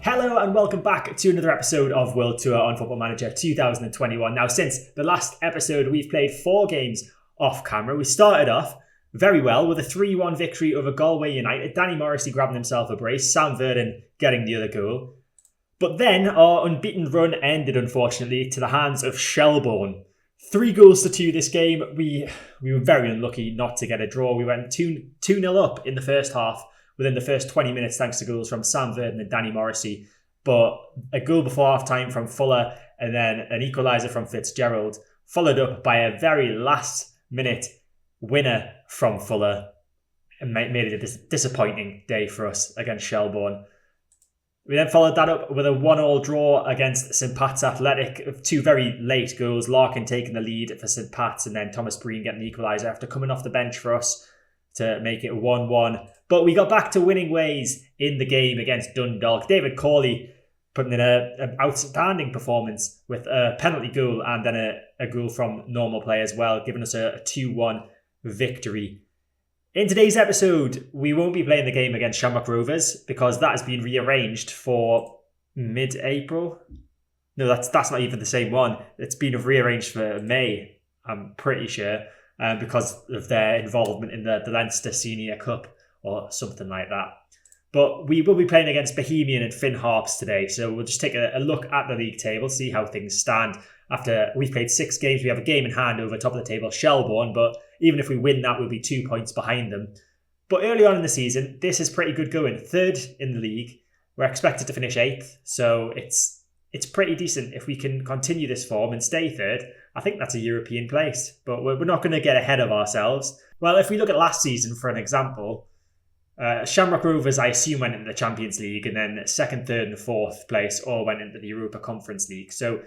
Hello and welcome back to another episode of World Tour on Football Manager 2021. Now, since the last episode, we've played 4 games off camera. We started off very well with a 3-1 victory over Galway United. Danny Morrissey grabbing himself a brace, Sam Verdon getting the other goal. But then our unbeaten run ended, unfortunately, to the hands of Shelbourne. 3-2 this game. We were very unlucky not to get a draw. We went 2-0 up in the first half within the first 20 minutes thanks to goals from Sam Verdon and Danny Morrissey. But a goal before half-time from Fuller and then an equaliser from Fitzgerald, followed up by a very last-minute winner from Fuller, and made it a disappointing day for us against Shelbourne. We then followed that up with a 1-1 draw against St Pat's Athletic. 2 very late goals, Larkin taking the lead for St Pat's and then Thomas Breen getting the equaliser after coming off the bench for us to make it 1-1. But we got back to winning ways in the game against Dundalk. David Corley putting in an outstanding performance with a penalty goal and then a goal from normal play as well, giving us a 2-1 victory. In today's episode, we won't be playing the game against Shamrock Rovers because that has been rearranged for mid-April. No, that's not even the same one. It's been rearranged for May, I'm pretty sure, because of their involvement in the Leinster Senior Cup or something like that. But we will be playing against Bohemian and Finn Harps today, so we'll just take a look at the league table, see how things stand. After we've played 6 games, we have a game in hand over top of the table, Shelbourne, but even if we win that, we'll be 2 points behind them. But early on in the season, this is pretty good going. 3rd in the league. We're expected to finish 8th, so it's pretty decent. If we can continue this form and stay 3rd, I think that's a European place. But we're not going to get ahead of ourselves. Well, if we look at last season, for an example, Shamrock Rovers, I assume, went into the Champions League, and then 2nd, 3rd and 4th place all went into the Europa Conference League. So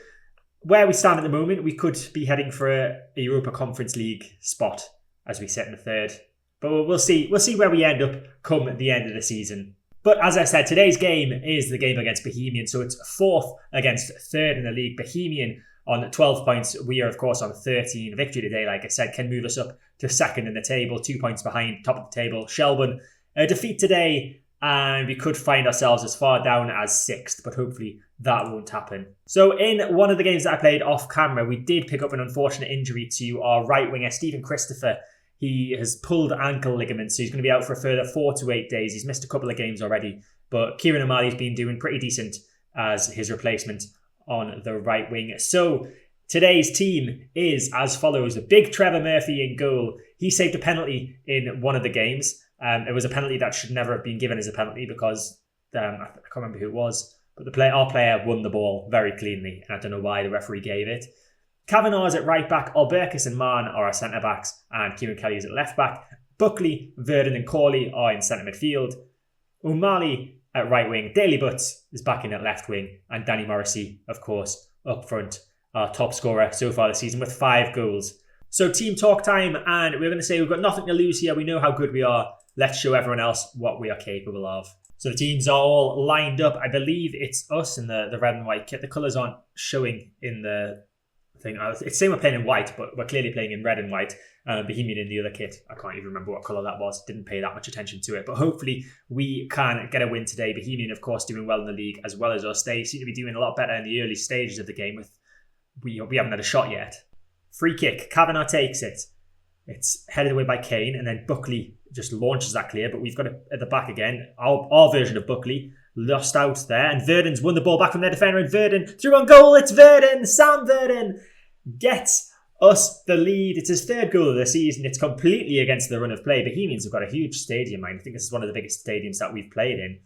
where we stand at the moment, we could be heading for a Europa Conference League spot as we sit in the 3rd. But we'll see where we end up come at the end of the season. But as I said, today's game is the game against Bohemian. So it's 4th against 3rd in the league. Bohemian on 12 points. We are, of course, on 13. Victory today, like I said, can move us up to 2nd in the table. 2 points behind top of the table, Shelbourne. A defeat today, and we could find ourselves as far down as 6th, but hopefully that won't happen. So in one of the games that I played off camera, we did pick up an unfortunate injury to our right winger, Stephen Christopher. He has pulled ankle ligaments, so he's going to be out for a further 4 to 8 days. He's missed a couple of games already, but Kieran O'Malley's been doing pretty decent as his replacement on the right wing. So today's team is as follows. Big Trevor Murphy in goal. He saved a penalty in one of the games. It was a penalty that should never have been given as a penalty because I can't remember who it was, but our player won the ball very cleanly, and I don't know why the referee gave it. Kavanagh is at right back, Alberkis and Mann are our centre backs, and Kieran Kelly is at left back. Buckley, Verdon and Corley are in centre midfield. O'Malley at right wing, Daly Butts is back in at left wing, and Danny Morrissey, of course, up front, our top scorer so far this season with 5 goals. So team talk time, and we're going to say we've got nothing to lose here. We know how good we are. Let's show everyone else what we are capable of. So the teams are all lined up. I believe it's us in the red and white kit. The colours aren't showing in the thing. It's saying we're playing in white, but we're clearly playing in red and white. Bohemian in the other kit. I can't even remember what colour that was. Didn't pay that much attention to it. But hopefully we can get a win today. Bohemian, of course, doing well in the league as well as us. They seem to be doing a lot better in the early stages of the game. We haven't had a shot yet. Free kick. Kavanagh takes it. It's headed away by Kane, and then Buckley just launches that clear, but we've got it at the back again. Our version of Buckley lost out there, and Verdon's won the ball back from their defender, and Verdon through on goal. It's Verdon. Sam Verdon gets us the lead. It's his 3rd goal of the season. It's completely against the run of play. Bohemians have got a huge stadium. I think this is one of the biggest stadiums that we've played in.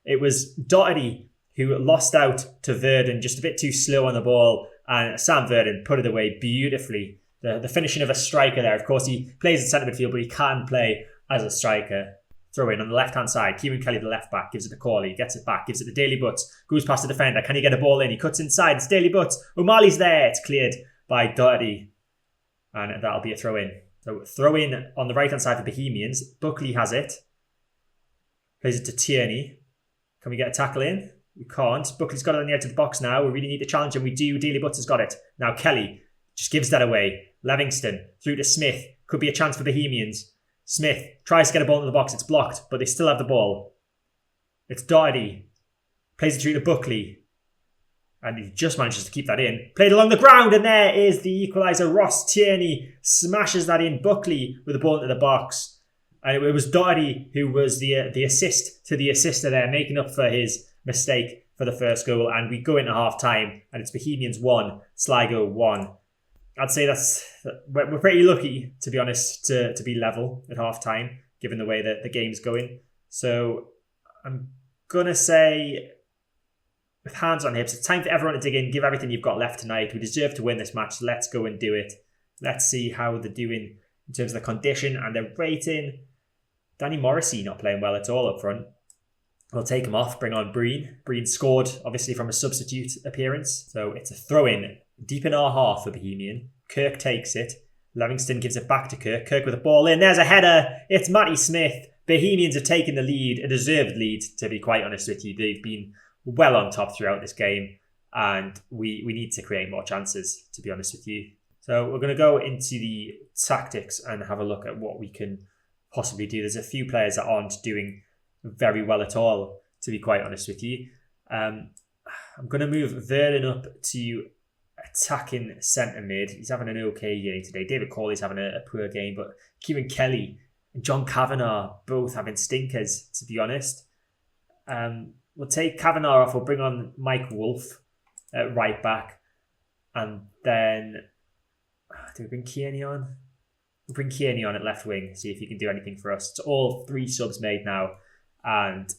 It was Doherty who lost out to Verdon, just a bit too slow on the ball, and Sam Verdon put it away beautifully. The finishing of a striker there. Of course, he plays in centre midfield, but he can play as a striker. Throw in on the left-hand side. Kieran Kelly, the left back, gives it to Corley, gets it back, gives it to Daly Butts, goes past the defender. Can he get a ball in? He cuts inside. It's Daly Butts. O'Malley's there. It's cleared by Doherty. And that'll be a throw in. So throw in on the right-hand side for Bohemians. Buckley has it. Plays it to Tierney. Can we get a tackle in? We can't. Buckley's got it on the edge of the box now. We really need to challenge him. We do. Daly Butts has got it. Now Kelly just gives that away. Livingston through to Smith. Could be a chance for Bohemians. Smith tries to get a ball in the box. It's blocked, but they still have the ball. It's Doherty. Plays it through to Buckley. And he just manages to keep that in. Played along the ground, and there is the equaliser. Ross Tierney smashes that in. Buckley with the ball into the box. And it was Doherty who was the assist to the assister there, making up for his mistake for the first goal. And we go into half-time, and it's Bohemians 1, Sligo 1. I'd say we're pretty lucky, to be honest, to be level at half-time, given the way that the game's going. So I'm going to say, with hands on hips, it's time for everyone to dig in, give everything you've got left tonight. We deserve to win this match. Let's go and do it. Let's see how they're doing in terms of the condition and their rating. Danny Morrissey not playing well at all up front. We'll take him off, bring on Breen. Breen scored, obviously, from a substitute appearance. So it's a throw-in deep in our half for Bohemian. Kirk takes it. Livingston gives it back to Kirk. Kirk with a ball in. There's a header. It's Matty Smith. Bohemians have taken the lead, a deserved lead, to be quite honest with you. They've been well on top throughout this game, and we need to create more chances, to be honest with you. So we're going to go into the tactics and have a look at what we can possibly do. There's a few players that aren't doing very well at all, to be quite honest with you. I'm going to move Vernon up to attacking centre mid. He's having an okay game today. David Corley's having a poor game, but Kieran Kelly and John Kavanagh both having stinkers, to be honest. We'll take Kavanagh off. We'll bring on Mike Wolfe at right back. And then, do we bring Kearney on? We'll bring Kearney on at left wing, see if he can do anything for us. It's all 3 subs made now, and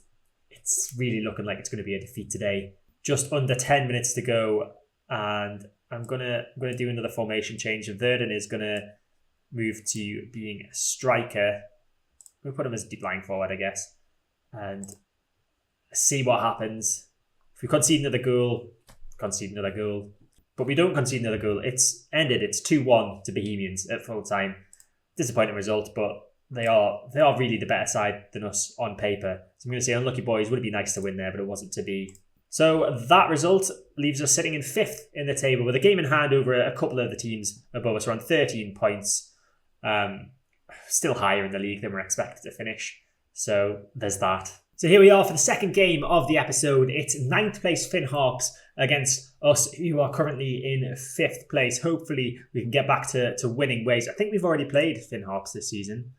it's really looking like it's going to be a defeat today. Just under 10 minutes to go, and I'm gonna do another formation change. And Verdon is going to move to being a striker. We'll put him as a deep line forward, I guess, and see what happens. If we concede another goal. But we don't concede another goal. It's ended. It's 2-1 to Bohemians at full time. Disappointing result, but they are really the better side than us on paper. So I'm going to say unlucky boys. Would have been nice to win there, but it wasn't to be. So that result leaves us sitting in 5th in the table with a game in hand over a couple of the teams above us. We're on 13 points. Still higher in the league than we're expected to finish. So there's that. So here we are for the second game of the episode. It's 9th place Finn Harps against us, who are currently in 5th place. Hopefully we can get back to winning ways. I think we've already played Finn Harps this season.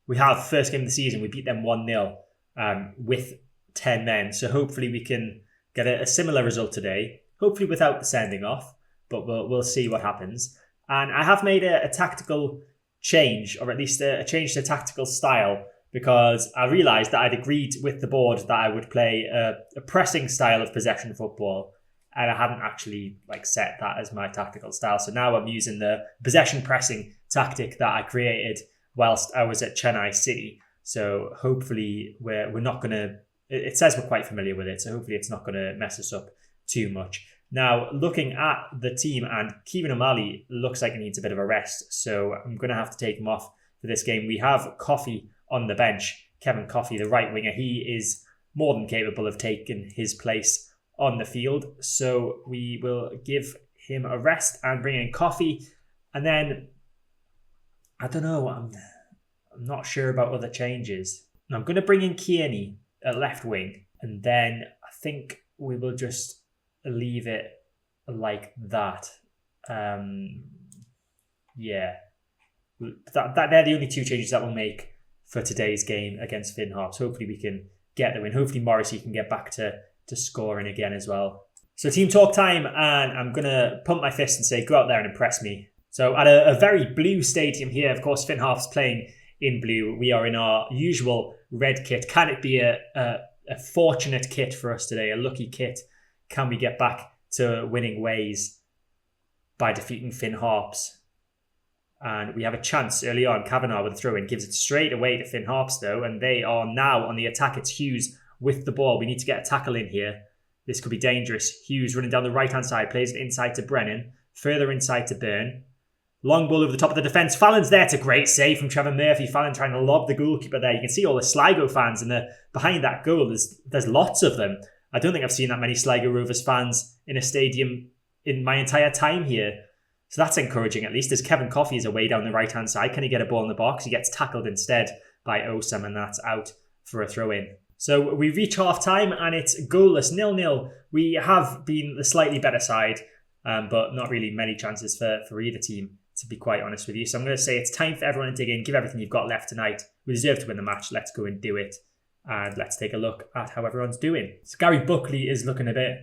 We have, first game of the season, we beat them 1-0 with 10 men. So hopefully we can get a similar result today. Hopefully without the sending off, but we'll see what happens. And I have made a tactical change, or at least a change to tactical style, because I realised that I'd agreed with the board that I would play a pressing style of possession football, and I hadn't actually set that as my tactical style. So now I'm using the possession pressing tactic that I created whilst I was at Chennai City. So hopefully we're not going to... It says we're quite familiar with it, so hopefully it's not going to mess us up too much. Now, looking at the team, and Kevin O'Malley looks like he needs a bit of a rest, so I'm going to have to take him off for this game. We have Coffey on the bench. Kevin Coffey, the right winger, he is more than capable of taking his place on the field. So we will give him a rest and bring in Coffey. And then, I don't know, I'm not sure about other changes. I'm going to bring in Kearney at left wing. And then I think we will just leave it like that. Yeah. They're the only 2 changes that we'll make for today's game against Finn Harps. Hopefully we can get the win. Hopefully Morrissey can get back to scoring again as well. So team talk time, and I'm going to pump my fist and say, go out there and impress me. So at a very blue stadium here, of course, Finn Harps playing in blue. We are in our usual red kit. Can it be a fortunate kit for us today, a lucky kit? Can we get back to winning ways by defeating Finn Harps? And we have a chance early on. Kavanagh with a throw-in gives it straight away to Finn Harps, though, and they are now on the attack. It's Hughes with the ball. We need to get a tackle in here. This could be dangerous. Hughes running down the right-hand side, plays it inside to Brennan, further inside to Byrne. Long ball over the top of the defence. Fallon's there. It's a great save from Trevor Murphy. Fallon trying to lob the goalkeeper there. You can see all the Sligo fans, and behind that goal, there's lots of them. I don't think I've seen that many Sligo Rovers fans in a stadium in my entire time here. So that's encouraging, at least, as Kevin Coffey is away down the right-hand side. Can he get a ball in the box? He gets tackled instead by Osam, and that's out for a throw-in. So we reach half time and it's goalless, 0-0. We have been the slightly better side, but not really many chances for either team, to be quite honest with you. So I'm going to say it's time for everyone to dig in, give everything you've got left tonight. We deserve to win the match. Let's go and do it. And let's take a look at how everyone's doing. So Gary Buckley is looking a bit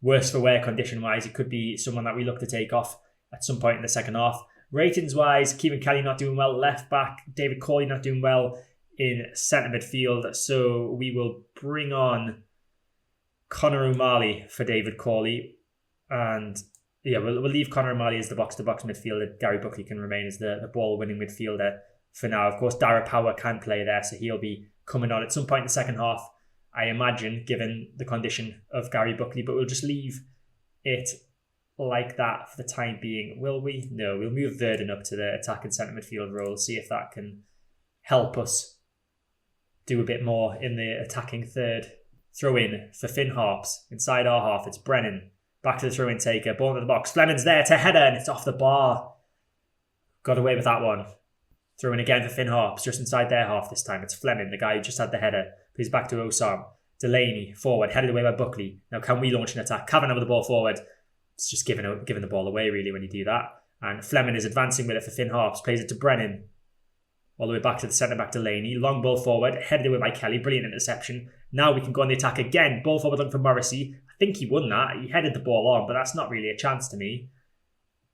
worse for wear condition-wise. It could be someone that we look to take off at some point in the second half. Ratings-wise, Kevin Kelly not doing well. Left back, David Corley not doing well in centre midfield. So we will bring on Connor O'Malley for David Corley. And yeah, we'll leave Connor O'Malley as the box-to-box midfielder. Gary Buckley can remain as the ball-winning midfielder for now. Of course, Dara Power can play there, so he'll be coming on at some point in the second half, I imagine, given the condition of Gary Buckley. But we'll just leave it like that for the time being. Will we? No, we'll move Verdon up to the attacking centre midfield role, see if that can help us do a bit more in the attacking third. Throw in for Finn Harps. Inside our half, it's Brennan. Back to the throw-in taker. Ball into the box. Fleming's there to header, and it's off the bar. Got away with that one. Throw in again for Finn Harps, just inside their half this time. It's Fleming, the guy who just had the header. Plays back to Osam. Delaney, forward, headed away by Buckley. Now can we launch an attack? Kavanagh with the ball forward. It's just giving the ball away, really, when you do that. And Fleming is advancing with it for Finn Harps. Plays it to Brennan. All the way back to the centre-back Delaney. Long ball forward, headed away by Kelly. Brilliant interception. Now we can go on the attack again. Ball forward looking for Morrissey. I think he won that. He headed the ball on, but that's not really a chance to me.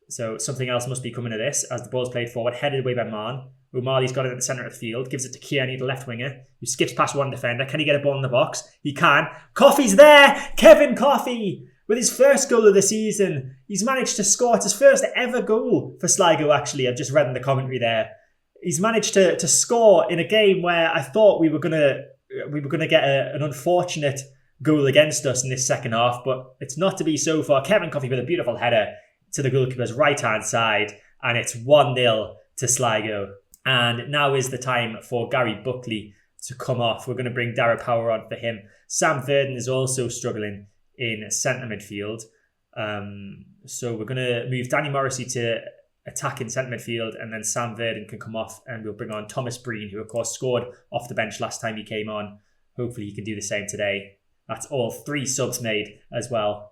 So something else must be coming of this as the ball's played forward, headed away by Mann. O'Malley's got it at the centre of the field, gives it to Kearney, the left winger, who skips past one defender. Can he get a ball in the box? He can. Coffey's there! Kevin Coffey! With his first goal of the season. He's managed to score. It's his first ever goal for Sligo, actually. I've just read in the commentary there. He's managed to score in a game where I thought we were gonna get an unfortunate goal against us in this second half, but it's not to be so far. Kevin Coffey with a beautiful header to the goalkeeper's right-hand side, and it's 1-0 to Sligo. And now is the time for Gary Buckley to come off. We're going to bring Dara Power on for him. Sam Verdon is also struggling in centre midfield. So we're going to move Danny Morrissey to attack in centre midfield, and then Sam Verdon can come off, and we'll bring on Thomas Breen, who of course scored off the bench last time he came on. Hopefully he can do the same today. That's all 3 subs made as well.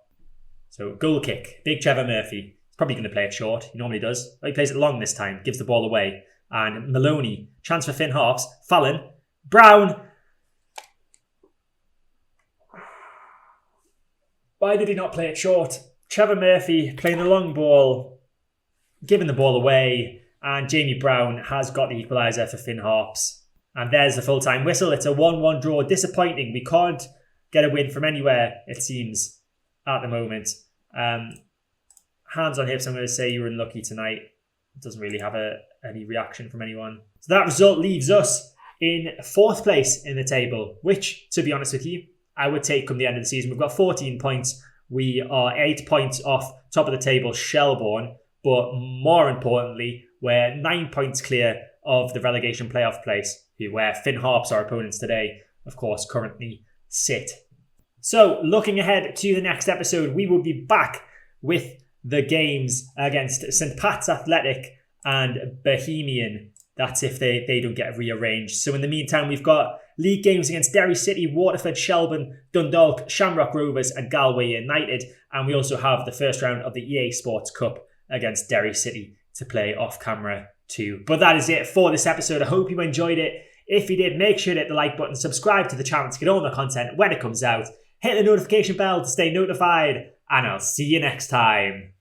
So goal kick, big Trevor Murphy. He's probably going to play it short. He normally does. But he plays it long this time, gives the ball away. And Maloney, chance for Finn Harps. Fallon, Brown. Why did he not play it short? Trevor Murphy playing the long ball, giving the ball away. And Jamie Brown has got the equaliser for Finn Harps. And there's the full-time whistle. It's a 1-1 draw. Disappointing. We can't get a win from anywhere, it seems, at the moment. Hands on hips, I'm going to say you were unlucky tonight. It doesn't really have any reaction from anyone. So that result leaves us in 4th place in the table, which, to be honest with you, I would take come the end of the season. We've got 14 points. We are 8 points off top of the table, Shelbourne. But more importantly, we're 9 points clear of the relegation playoff place, where Finn Harps, our opponents today, of course, currently sit. So, looking ahead to the next episode, we will be back with the games against St. Pat's Athletic and Bohemian. That's if they don't get rearranged. So in the meantime, we've got league games against Derry City, Waterford, Shelbourne, Dundalk, Shamrock Rovers and Galway United. And we also have the first round of the EA Sports Cup against Derry City to play off camera too. But that is it for this episode. I hope you enjoyed it. If you did, make sure to hit the like button, subscribe to the channel to get all the content when it comes out. Hit the notification bell to stay notified, and I'll see you next time.